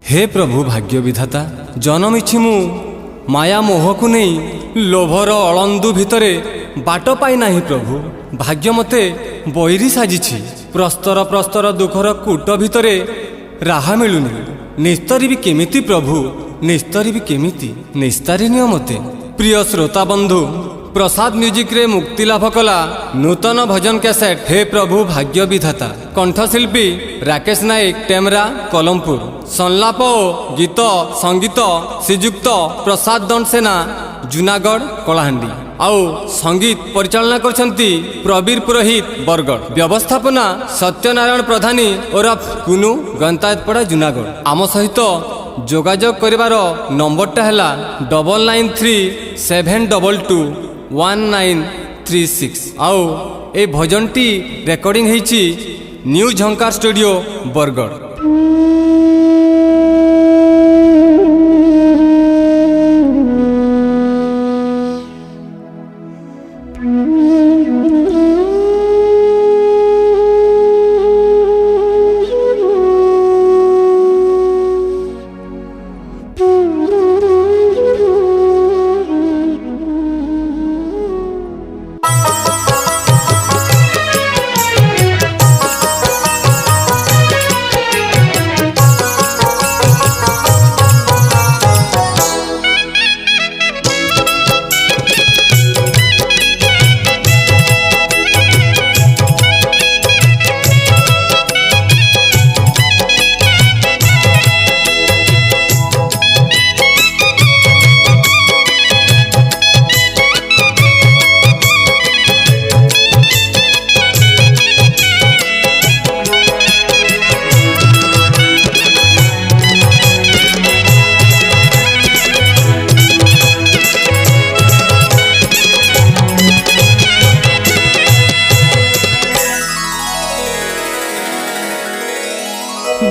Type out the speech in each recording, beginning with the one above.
हे प्रभु भाग्य विधाता जन्म इछि मु माया मोह को नहीं लोभर अलंदु भितरे बाट पाई नाही प्रभु भाग्य मते बैरी साजिछि प्रस्तर प्रस्तर दुखर कूट भितरे राहा मिलुनी निस्तारी भी केमिति प्रभु निस्तारी भी केमिति निस्तारी नियो मते प्रिय श्रोता बंधु प्रसाद म्यूजिक रे मुक्ति लाभ कला नूतन भजन कैसेट हे प्रभु भाग्य विधाता कंठशिल्पी राकेश नायक टेमरा कोलमपुर संलाप गीत संगीत श्रीजुक्त प्रसाद दंडसेना जूनागढ़ कलाहांडी आउ संगीत परिचालना करछंती प्रवीर पुरोहित बरगढ़ व्यवस्थापना सत्यनारायण प्रधानी ओरफ कुनु गंतायतपड़ा जूनागढ़ आम सहित जोगाजोग करिवार नंबरटा हैला 9937221936 आउ ए भजनटी रेकर्डिंग हेछि न्यू झंकार स्टूडियो बरगढ़।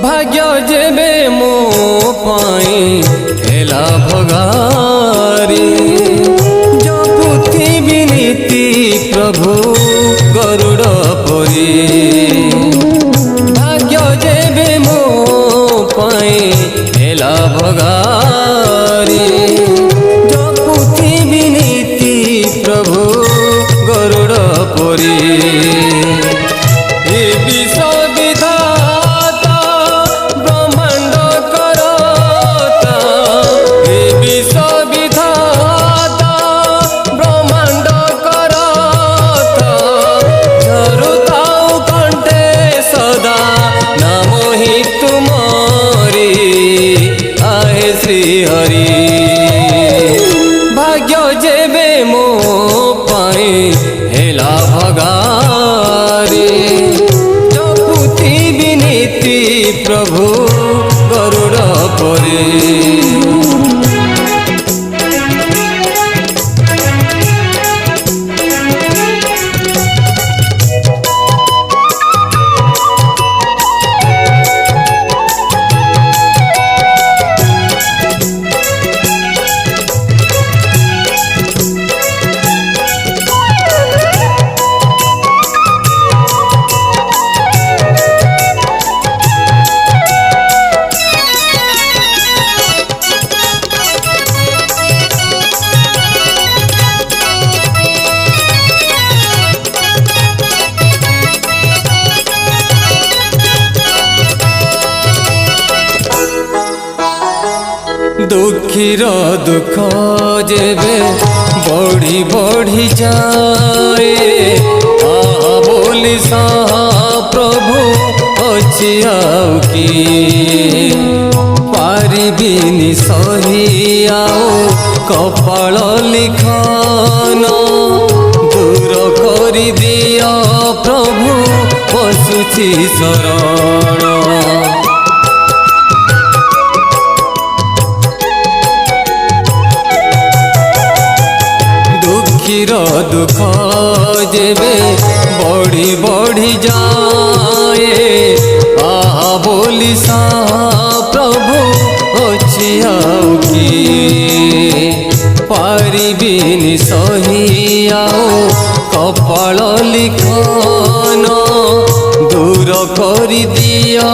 भाग्य जेबे मो पाई हेला भगारी जो पुथि विनीति प्रभु गरुड़ परी भाग्य जेबे मो पाई हेला भगारी जो पुथि विनीति प्रभु गरुड़ परी भाग्य जेबे मो पाई हेला भगारी जो पुथि विनीति प्रभु गरुड़ परी दुखीर दुख जेबे बढ़ी बढ़ी जाए बोली सा प्रभु अच्छी आउ कि पारिबिनी सही आओ कपाल लिखन दूर कर दिया प्रभु पशुची शरण दुख जेबे बढ़ी बढ़ी जाए बोली सा प्रभु अच्छी आउ कि पारिबिनी सही आओ कपाल लिखन दूर कर दिया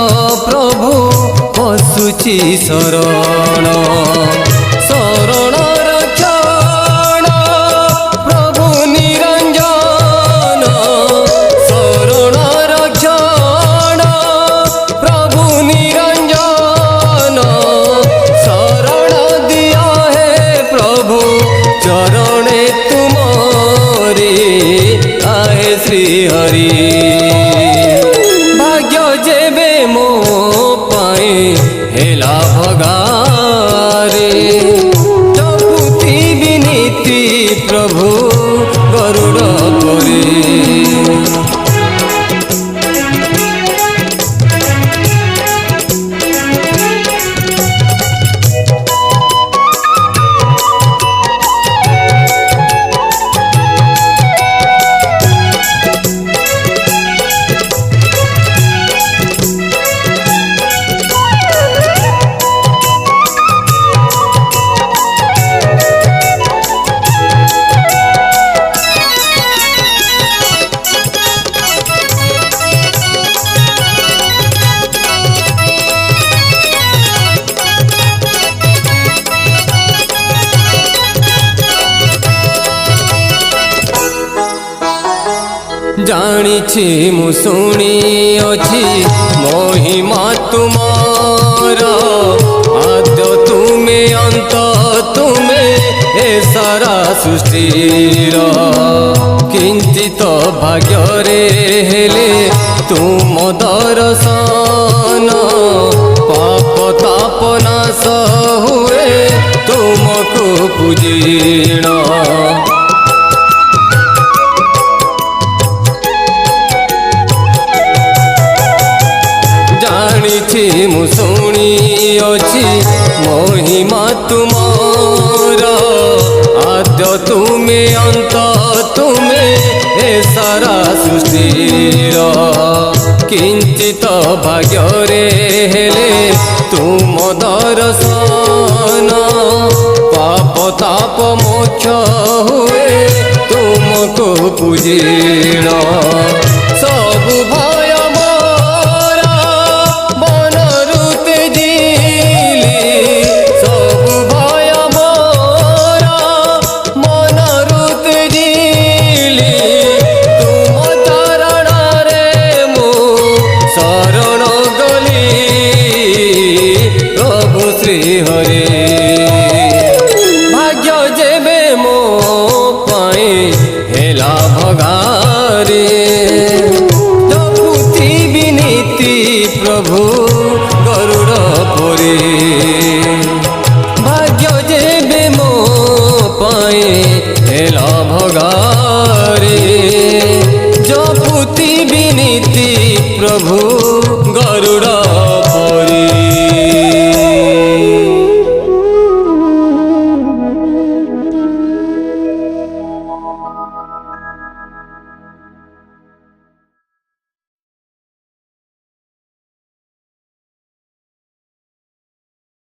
प्रभु पशुची शरण शरण रक्षण प्रभु निरंजन शरण रक्षण प्रभु निरंजन शरण दिया है प्रभु चरणे तुमरे आए श्री हरि भाग्य जेबे मो पाए हेला भगारे जपुति विनीति प्रभु गरुड़ परे जानिछि मु शुणी अछि महिमा तुमार आद्य तुमे अंत तुमे ए सारा सृष्टिर किंचित भाग्य रे हेले तुम दर्शन पाप ताप नाश हुए तुमको पूजिण जानिछि मु शुणी अछि महिमा तुमार आद्य तुमे अंत तुमे ए सारा सृष्टिर किंचित भाग्य रे हेले तुम दर्शन पाप ताप मोक्ष हुए तुमको पूजिण सब भय भाग्य जेबे मो पाए हेला भगारे जपुति विनीति प्रभु गरुड़ परे भाग्य जेबे मो पाए हेला भगारे जपुति विनीति प्रभु गरुड़